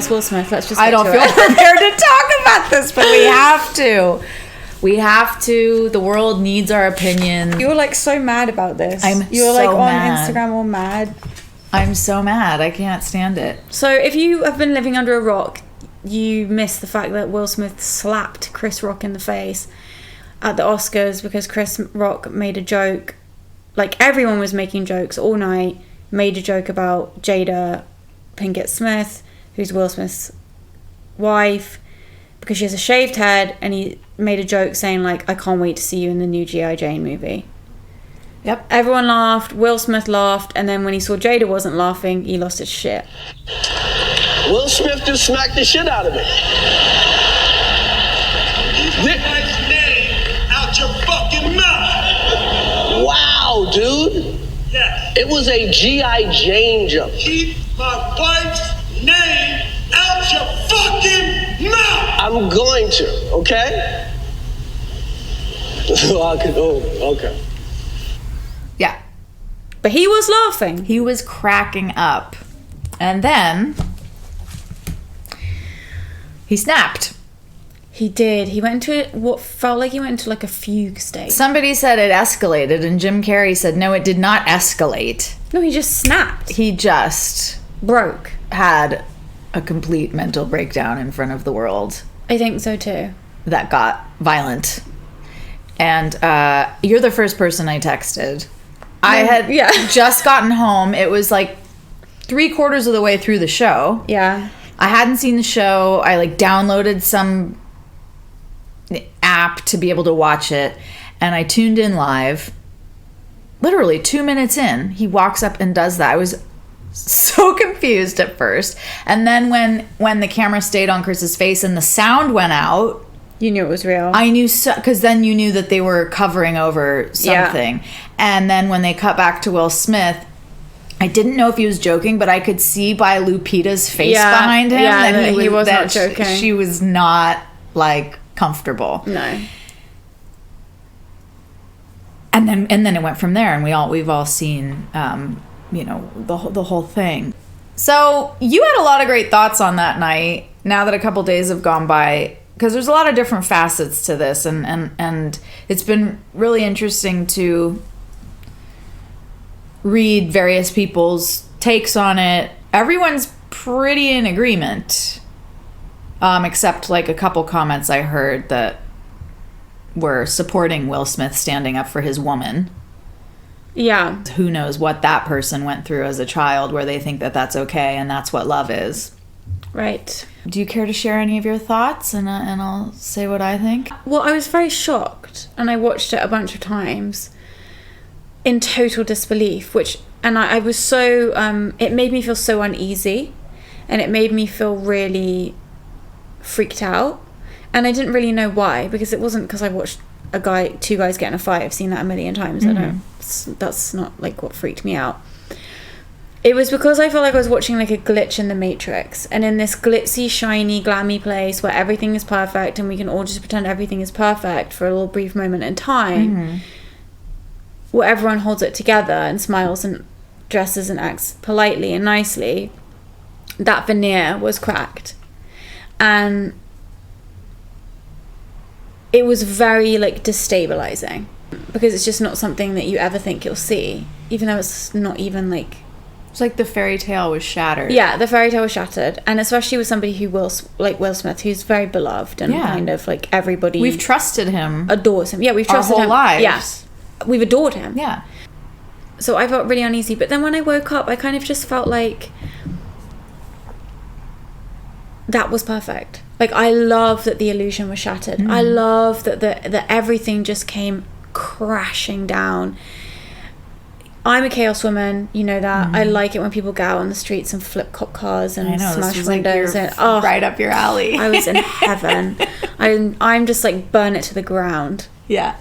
it's Will Smith. Let's just. I don't feel prepared to talk about this, but we have to. We have to. The world needs our opinion. You were like so mad about this. You were like so on mad. Instagram all mad. I'm so mad. I can't stand it. So if you have been living under a rock, you missed the fact that Will Smith slapped Chris Rock in the face at the Oscars because Chris Rock made a joke. Like, everyone was making jokes all night. Made a joke about Jada Pinkett Smith, who's Will Smith's wife, because she has a shaved head, and he made a joke saying, like, I can't wait to see you in the new G.I. Jane movie. Yep. Everyone laughed, Will Smith laughed, and then when he saw Jada wasn't laughing, he lost his shit. Will Smith just smacked the shit out of me. Keep my wife's name out your fucking mouth. Wow, dude. Yes. It was a G.I. Jane joke. Keep my wife's name out your fucking mouth. I'm going to, okay? Okay. Yeah. But he was laughing. He was cracking up. And then he snapped. He did. He went into what felt like he went into like a fugue state. Somebody said it escalated, and Jim Carrey said, no, it did not escalate. No, he just snapped. He just Broke. had a complete mental breakdown in front of the world I think so too. that got violent. And you're the first person I texted. I had just gotten home. It was like 3/4 of the way through the show. Yeah. I hadn't seen the show. I like downloaded some app to be able to watch it, and I tuned in live. Literally 2 minutes in, he walks up and does that. I was so confused at first, and then when the camera stayed on Chris's face and the sound went out, You knew it was real. I knew, because then you knew that they were covering over something. Yeah. And then when they cut back to Will Smith, I didn't know if he was joking, but I could see by Lupita's face behind him that he was not joking. She was not like comfortable. No. And then it went from there, and we've all seen the whole thing. So you had a lot of great thoughts on that night. Now that a couple days have gone by, because there's a lot of different facets to this, and it's been really interesting to read various people's takes on it. Everyone's pretty in agreement, except like a couple comments I heard that were supporting Will Smith standing up for his woman. Yeah. Who knows what that person went through as a child, where they think that that's okay and that's what love is. Right. Do you care to share any of your thoughts, and I'll say what I think? Well, I was very shocked, and I watched it a bunch of times in total disbelief, and I was so, it made me feel so uneasy, and it made me feel really freaked out, and I didn't really know why, because it wasn't because I watched two guys get in a fight. I've seen that a million times. That's not like what freaked me out. It was because I felt like I was watching like a glitch in the Matrix, and in this glitzy, shiny, glammy place where everything is perfect and we can all just pretend everything is perfect for a little brief moment in time, where everyone holds it together and smiles and dresses and acts politely and nicely, that veneer was cracked. And it was very like destabilizing, because it's just not something that you ever think you'll see, even though it's not even like... It's like the fairy tale was shattered. Yeah, the fairy tale was shattered. And especially with somebody who Will Smith, who's very beloved, and kind of like everybody... We've trusted him. Adores him. Yeah, we've trusted our whole him. lives. Yeah. We've adored him. Yeah. So I felt really uneasy. But then when I woke up, I kind of just felt like that was perfect. Like, I love that the illusion was shattered. I love that that everything just came crashing down. I'm a chaos woman, you know that. I like it when people go out on the streets and flip cop cars and smash windows. Like right up your alley. I was in heaven. I'm just like, burn it to the ground. Yeah.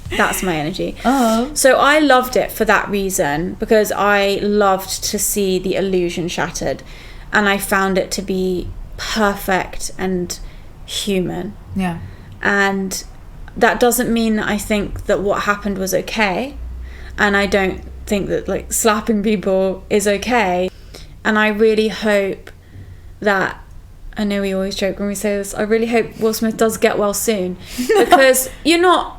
That's my energy. Uh-huh. So I loved it for that reason, because I loved to see the illusion shattered, and I found it to be perfect and human. Yeah. And that doesn't mean that I think that what happened was okay, and I don't think that like slapping people is okay, and I really hope that I know we always joke when we say this, I really hope Will Smith does get well soon, because you're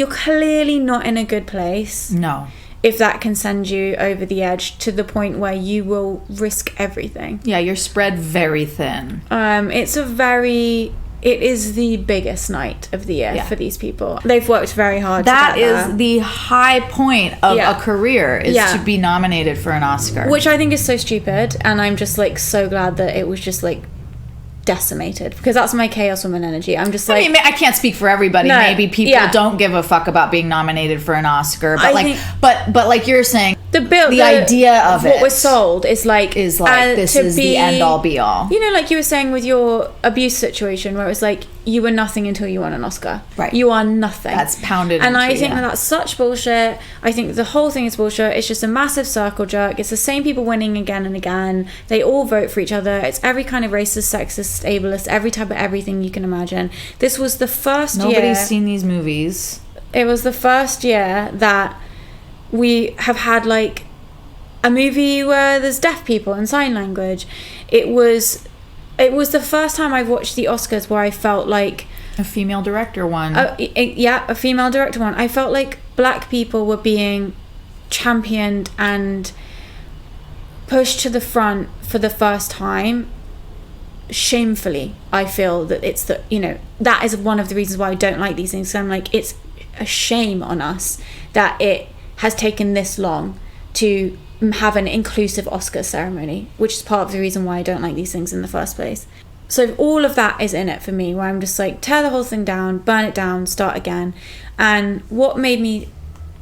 clearly not in a good place. No. If that can send you over the edge to the point where you will risk everything. Yeah, you're spread very thin. It is the biggest night of the year for these people. They've worked very hard to get there. That is the high point of a career, is to be nominated for an Oscar. Which I think is so stupid, and I'm just like so glad that it was just like decimated, because that's my chaos woman energy. I'm just like, I mean, I can't speak for everybody. No, maybe people don't give a fuck about being nominated for an Oscar, but but like you're saying, the idea of what was sold is like this is the end all be all. You know, like you were saying with your abuse situation, where it was like you were nothing until you won an Oscar. Right. You are nothing. That's pounded. And I think that's such bullshit. I think the whole thing is bullshit. It's just a massive circle jerk. It's the same people winning again and again. They all vote for each other. It's every kind of racist, sexist, ableist, every type of everything you can imagine. This was the first year. Nobody's seen these movies. It was the first year that we have had like a movie where there's deaf people and sign language. It was the first time I've watched the Oscars where I felt like a female director won. A female director won. I felt like black people were being championed and pushed to the front for the first time. Shamefully, I feel that it's that is one of the reasons why I don't like these things. So I'm like, it's a shame on us that it has taken this long to have an inclusive Oscar ceremony, which is part of the reason why I don't like these things in the first place. So all of that is in it for me, where I'm just like, tear the whole thing down, burn it down, start again. And what made me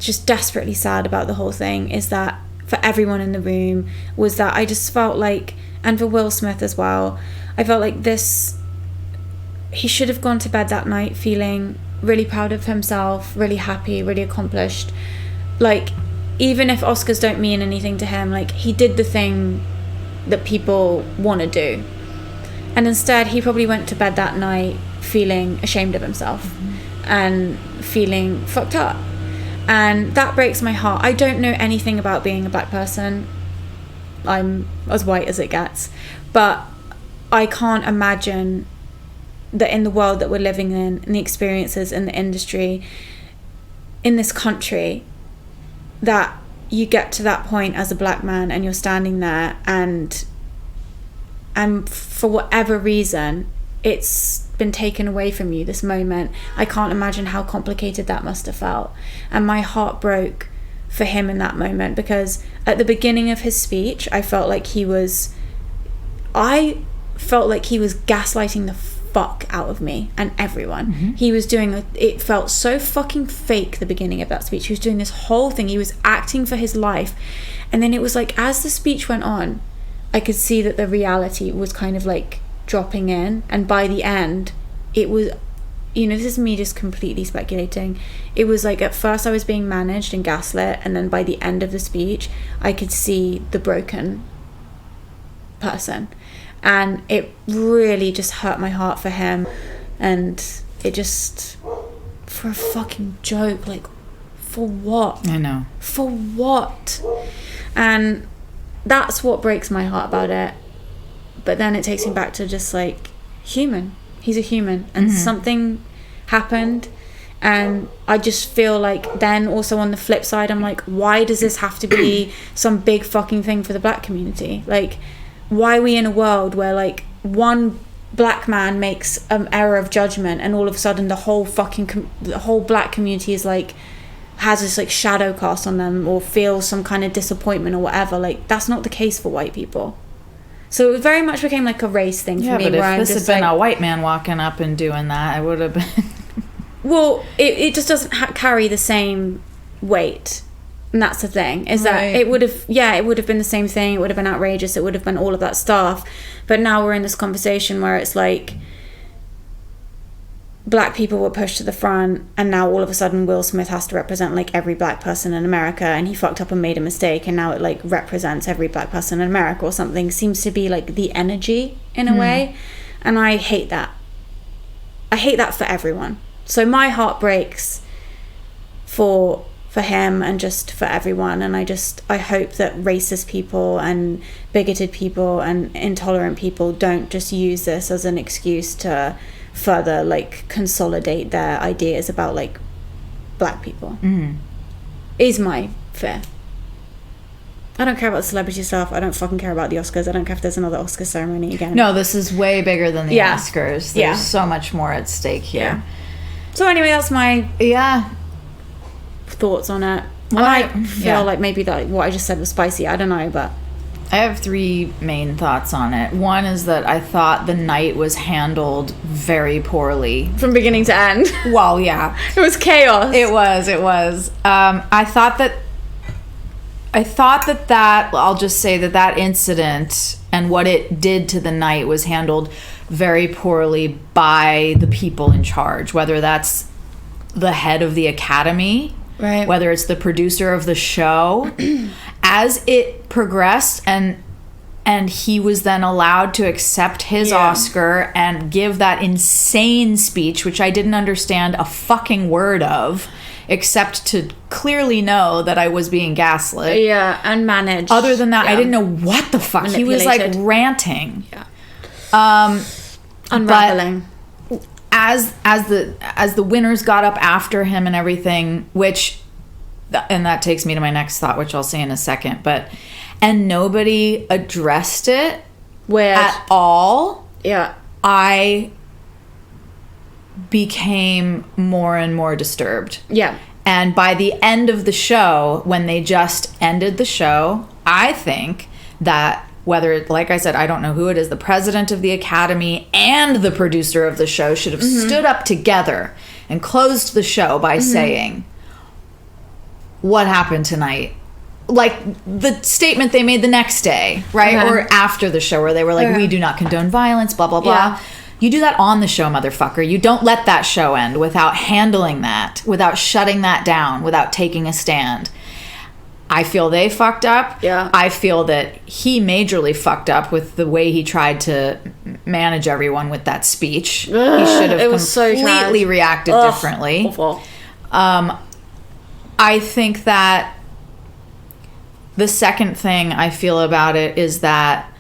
just desperately sad about the whole thing is that for everyone in the room was that I just felt like, and for Will Smith as well, I felt like he should have gone to bed that night feeling really proud of himself, really happy, really accomplished. Like, even if Oscars don't mean anything to him, like, he did the thing that people want to do. And instead, he probably went to bed that night feeling ashamed of himself and feeling fucked up. And that breaks my heart. I don't know anything about being a black person. I'm as white as it gets. But I can't imagine that in the world that we're living in the experiences in the industry, in this country, that you get to that point as a black man and you're standing there and for whatever reason it's been taken away from you, this moment. I can't imagine how complicated that must have felt. And my heart broke for him in that moment, because at the beginning of his speech I felt like he was gaslighting the fuck out of me and everyone. He was doing it felt so fucking fake, the beginning of that speech. He was doing this whole thing, he was acting for his life, and then it was like, as the speech went on, I could see that the reality was kind of like dropping in, and by the end it was, this is me just completely speculating, it was like at first I was being managed and gaslit, and then by the end of the speech I could see the broken person. And it really just hurt my heart for him. And it just, for a fucking joke, like, for what? I know. For what? And that's what breaks my heart about it. But then it takes me back to just like, human. He's a human. And something happened. And I just feel like then also on the flip side, I'm like, why does this have to be some big fucking thing for the black community? Like, why are we in a world where like one black man makes an error of judgment and all of a sudden the whole fucking the whole black community is like, has this like shadow cast on them or feels some kind of disappointment or whatever? Like, that's not the case for white people. So it very much became like a race thing for me. But if this had been a white man walking up and doing that, I would have been well, it just doesn't carry the same weight. And that's the thing, is that it would have been the same thing. It would have been outrageous. It would have been all of that stuff. But now we're in this conversation where it's like black people were pushed to the front, and now all of a sudden Will Smith has to represent like every black person in America, and he fucked up and made a mistake, and now it like represents every black person in America or something. Seems to be like the energy in a way. And I hate that. I hate that for everyone. So my heart breaks for for him and just for everyone. And I hope that racist people and bigoted people and intolerant people don't just use this as an excuse to further like consolidate their ideas about like black people. Is my fear. I don't care about the celebrity stuff. I don't fucking care about the Oscars. I don't care if there's another Oscar ceremony again. No, this is way bigger than the Yeah. Oscars. There's Yeah. so much more at stake here. Yeah. So anyway, that's my thoughts on it. Well, and I I- feel yeah. like maybe that what I just said was spicy. I don't know, but I have 3 main thoughts on it. One is that I thought the night was handled very poorly. from beginning to end, Well, yeah. it was chaos. It was. I thought that I'll just say that incident and what it did to the night was handled very poorly by the people in charge, whether that's the head of the academy, Right. whether it's the producer of the show. As it progressed and he was then allowed to accept his Oscar and give that insane speech, which I didn't understand a fucking word of, except to clearly know that I was being gaslit. Yeah, and managed. Other than that, I Yeah. didn't know what the fuck. He was like Manipulated. ranting. Yeah. Unraveling. As the winners got up after him and everything, and that takes me to my next thought, which I'll say in a second, and nobody addressed it Weird. at all. Yeah. I became more and more disturbed. Yeah. And by the end of the show, when they just ended the show, I think that whether, like I said, I don't know who it is, the president of the academy and the producer of the show should have stood up together and closed the show by saying, what happened tonight? Like the statement they made the next day, right? Okay. Or after the show, where they were like, we do not condone violence, blah, blah, blah. Yeah. You do that on the show, motherfucker. You don't let that show end without handling that, without shutting that down, without taking a stand. I feel they fucked up. Yeah. I feel that he majorly fucked up with the way he tried to manage everyone with that speech. He should have it was so completely trash. reacted Ugh, differently. Awful. I think that the second thing I feel about it is that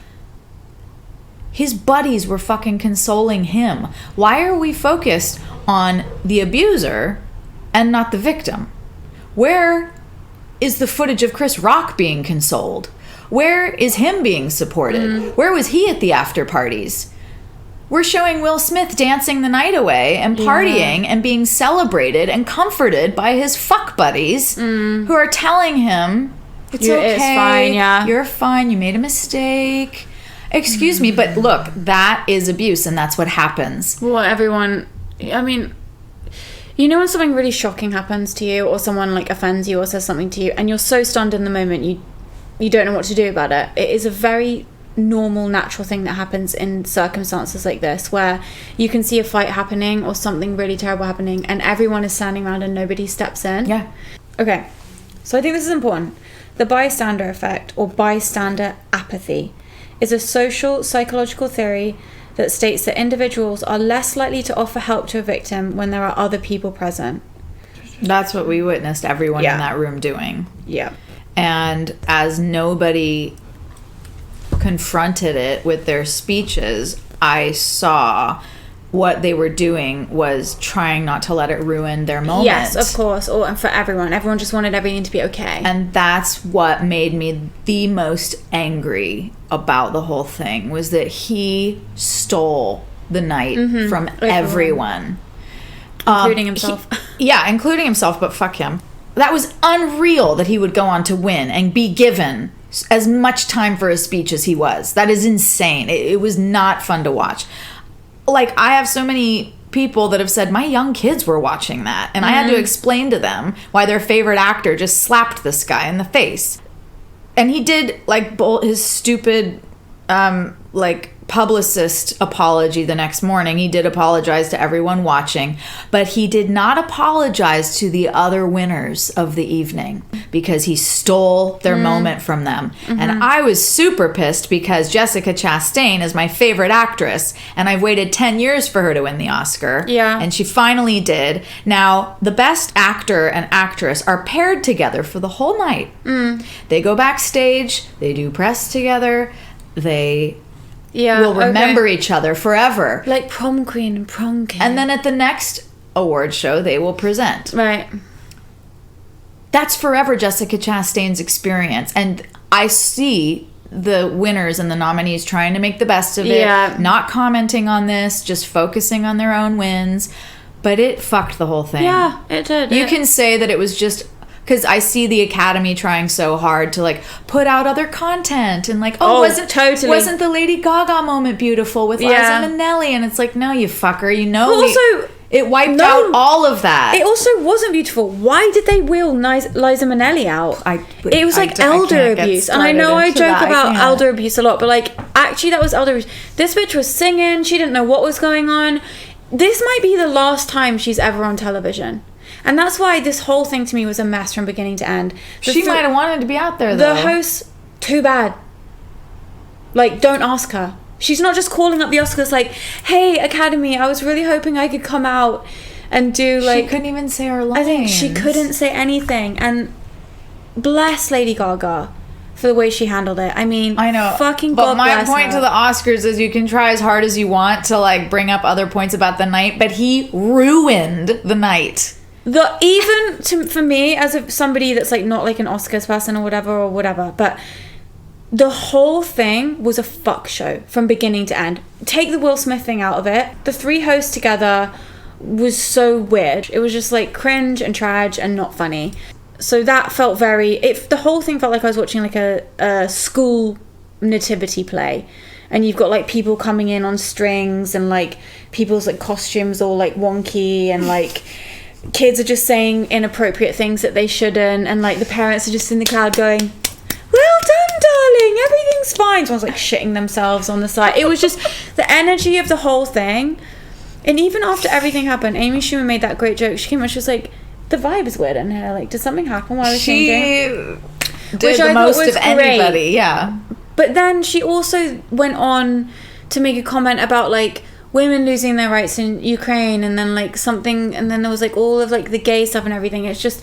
his buddies were fucking consoling him. Why are we focused on the abuser and not the victim? Where is the footage of Chris Rock being consoled? Where is him being supported? Where was he at the after parties? We're showing Will Smith dancing the night away and partying and being celebrated and comforted by his fuck buddies who are telling him, it's okay, It's fine, yeah. you're fine, you made a mistake. Excuse me, but look, that is abuse and that's what happens. Well, everyone, I mean, you know when something really shocking happens to you or someone like offends you or says something to you and you're so stunned in the moment you don't know what to do about it. It is a very normal, natural thing that happens in circumstances like this where you can see a fight happening or something really terrible happening and everyone is standing around and nobody steps in. Yeah. Okay, so I think this is important. The bystander effect or bystander apathy is a social psychological theory that states that individuals are less likely to offer help to a victim when there are other people present. That's what we witnessed everyone Yeah. in that room doing. Yeah. And as nobody confronted it with their speeches, I saw what they were doing was trying not to let it ruin their moment. Yes, of course. And for everyone. Everyone just wanted everything to be okay. And that's what made me the most angry about the whole thing, was that he stole the night from everyone. Including himself. Including himself, but fuck him. That was unreal that he would go on to win and be given as much time for his speech as he was. That is insane. It was not fun to watch. Like, I have so many people that have said, my young kids were watching that. And I had to explain to them why their favorite actor just slapped this guy in the face. And he did, like, his stupid, publicist apology the next morning. He did apologize to everyone watching, but he did not apologize to the other winners of the evening because he stole their moment from them. And I was super pissed because Jessica Chastain is my favorite actress, and I've waited 10 years for her to win the Oscar. Yeah. And she finally did. Now, the best actor and actress are paired together for the whole night. They go backstage, they do press together, they will remember each other forever. Like prom queen and prom king. And then at the next award show, they will present. Right. That's forever Jessica Chastain's experience. And I see the winners and the nominees trying to make the best of it, not commenting on this, just focusing on their own wins. But it fucked the whole thing. Yeah, it did. You can say that it was just... Because I see the Academy trying so hard to, like, put out other content and, like, wasn't the Lady Gaga moment beautiful with Liza Minnelli? And it's like, no, you fucker, you know. It wiped out all of that. It also wasn't beautiful. Why did they wheel Liza Minnelli out? It was like elder abuse. And I know I joke about elder abuse a lot, but, like, actually that was elder abuse. This bitch was singing. She didn't know what was going on. This might be the last time she's ever on television. And that's why this whole thing to me was a mess from beginning to end. She might have wanted to be out there, though. The host, too bad. Like, don't ask her. She's not just calling up the Oscars like, hey, Academy, I was really hoping I could come out and do, like... She couldn't even say her lines. I think she couldn't say anything. And bless Lady Gaga for the way she handled it. I mean, I know. Fucking but God my bless point her. to the Oscars is you can try as hard as you want to, like, bring up other points about the night, but he ruined the night. For me, as somebody that's like not like an Oscars person or whatever, but the whole thing was a fuck show from beginning to end. Take the Will Smith thing out of it. The three hosts together was so weird. It was just like cringe and trash and not funny. So that felt the whole thing felt like I was watching like a school nativity play. And you've got like people coming in on strings and like people's like costumes all like wonky and like kids are just saying inappropriate things that they shouldn't, and like the parents are just in the crowd going, well done darling, everything's fine. Someone's like shitting themselves on the side. It was just the energy of the whole thing. And even after everything happened, Amy Schumer made that great joke. She came and she was like, the vibe is weird in here, like did something happen while I was changing? Did the most of anybody. Yeah, but then she also went on to make a comment about like women losing their rights in Ukraine, and then like something, and then there was like all of like the gay stuff and everything. It's just,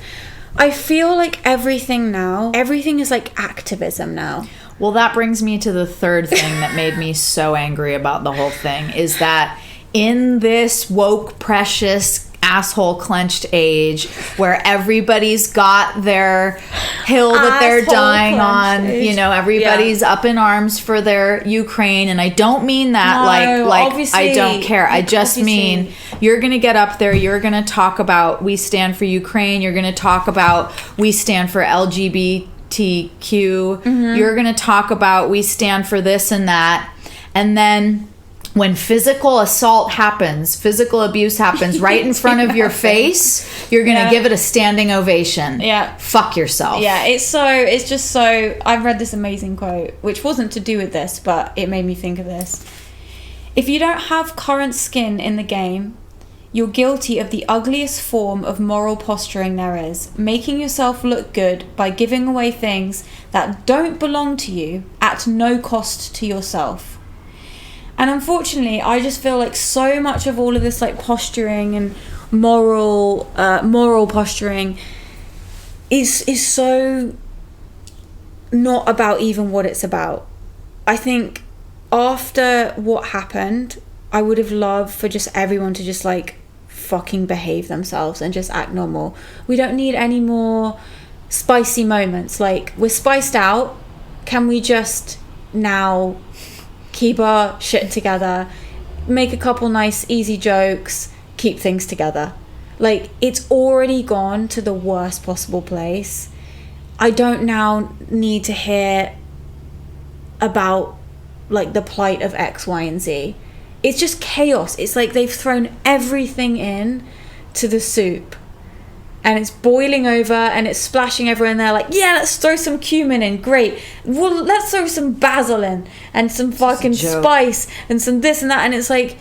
I feel like everything is like activism now. Well, that brings me to the third thing that made me so angry about the whole thing, is that in this woke, precious, asshole clenched age where everybody's got their hill that they're dying on, you know, everybody's up in arms for their Ukraine, and I don't mean that like I don't care. I just mean you're gonna get up there, you're gonna talk about we stand for Ukraine, you're gonna talk about we stand for LGBTQ, you're gonna talk about we stand for this and that, and then when physical assault happens, physical abuse happens right in front of your face, you're going to give it a standing ovation. Yeah. Fuck yourself. Yeah, it's just so... I've read this amazing quote, which wasn't to do with this, but it made me think of this. If you don't have current skin in the game, you're guilty of the ugliest form of moral posturing there is, making yourself look good by giving away things that don't belong to you at no cost to yourself. And unfortunately, I just feel like so much of all of this like posturing and moral posturing is so not about even what it's about. I think after what happened, I would have loved for just everyone to just like fucking behave themselves and just act normal. We don't need any more spicy moments. Like, we're spiced out. Can we just now keep our shit together, make a couple nice easy jokes, keep things together? Like, it's already gone to the worst possible place. I don't now need to hear about like the plight of X, Y, and Z. It's just chaos. It's like they've thrown everything in to the soup, and it's boiling over and it's splashing everywhere, and they're like, yeah, let's throw some cumin in, great, well, let's throw some basil in and some fucking spice and some this and that, and it's like,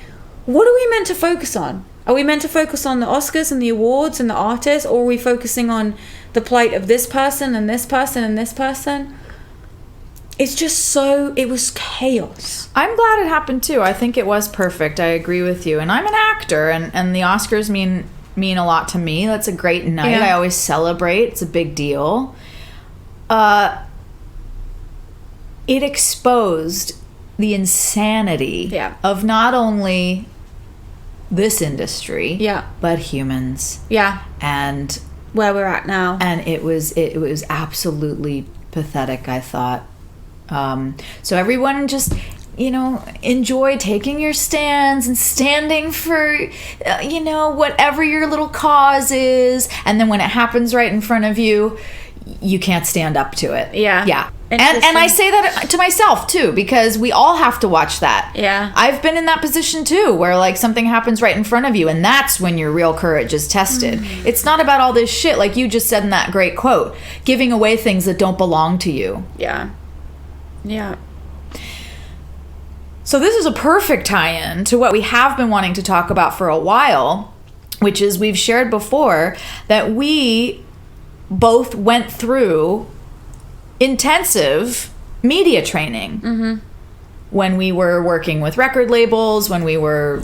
what are we meant to focus on? Are we meant to focus on the Oscars and the awards and the artists, or are we focusing on the plight of this person and this person and this person? It's just it was chaos. I'm glad it happened too. I think it was perfect. I agree with you. And I'm an actor, and the Oscars mean a lot to me. That's a great night. Yeah. I always celebrate. It's a big deal. It exposed the insanity of not only this industry, but humans. Yeah. And where we're at now. And it was absolutely pathetic, I thought. So everyone just, enjoy taking your stands and standing for, whatever your little cause is. And then when it happens right in front of you, you can't stand up to it. Yeah. Yeah. And I say that to myself too, because we all have to watch that. Yeah. I've been in that position too, where like something happens right in front of you, and that's when your real courage is tested. It's not about all this shit, like you just said in that great quote, giving away things that don't belong to you. Yeah. Yeah. So this is a perfect tie-in to what we have been wanting to talk about for a while, which is we've shared before that we both went through intensive media training when we were working with record labels, when we were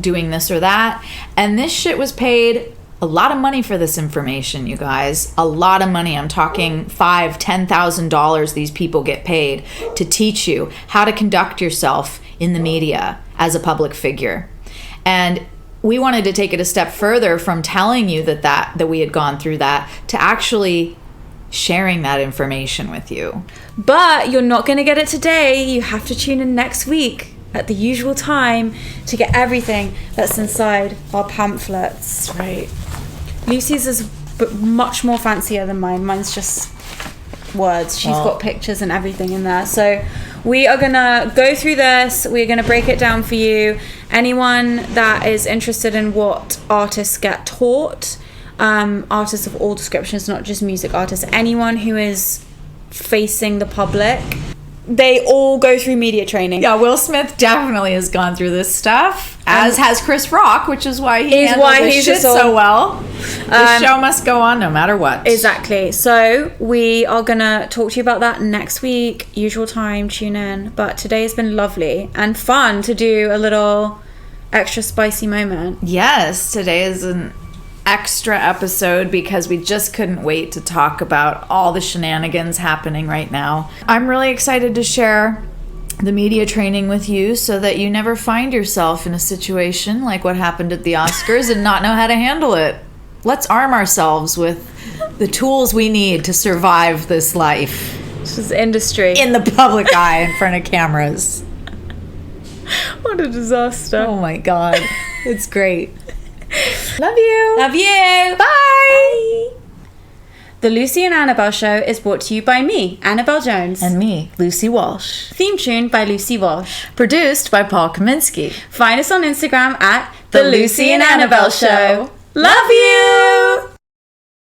doing this or that. And this shit was paid a lot of money for this information, you guys. A lot of money. I'm talking $5,000-$10,000 these people get paid to teach you how to conduct yourself in the media as a public figure. And we wanted to take it a step further from telling you that we had gone through that to actually sharing that information with you. But you're not going to get it today. You have to tune in next week at the usual time to get everything that's inside our pamphlets. Right. Lucy's is much more fancier than mine. Mine's just words. She's got pictures and everything in there. So we are going to go through this. We're going to break it down for you. Anyone that is interested in what artists get taught, artists of all descriptions, not just music artists, anyone who is facing the public, they all go through media training. Yeah, Will Smith definitely has gone through this stuff, as has Chris Rock, which is why he handled this shit so well. The show must go on no matter what. Exactly. So we are going to talk to you about that next week. Usual time, tune in. But today has been lovely and fun to do a little extra spicy moment. Yes, today is an extra episode because we just couldn't wait to talk about all the shenanigans happening right now. I'm really excited to share the media training with you so that you never find yourself in a situation like what happened at the Oscars and not know how to handle it. Let's arm ourselves with the tools we need to survive this life. This is industry. In the public eye in front of cameras. What a disaster. Oh my God. It's great. Love you. Love you. Bye. The Lucy and Annabelle Show is brought to you by me, Annabelle Jones. And me, Lucy Walsh. Theme tune by Lucy Walsh. Produced by Paul Kaminsky. Find us on Instagram at The Lucy and Annabelle Show. Love you.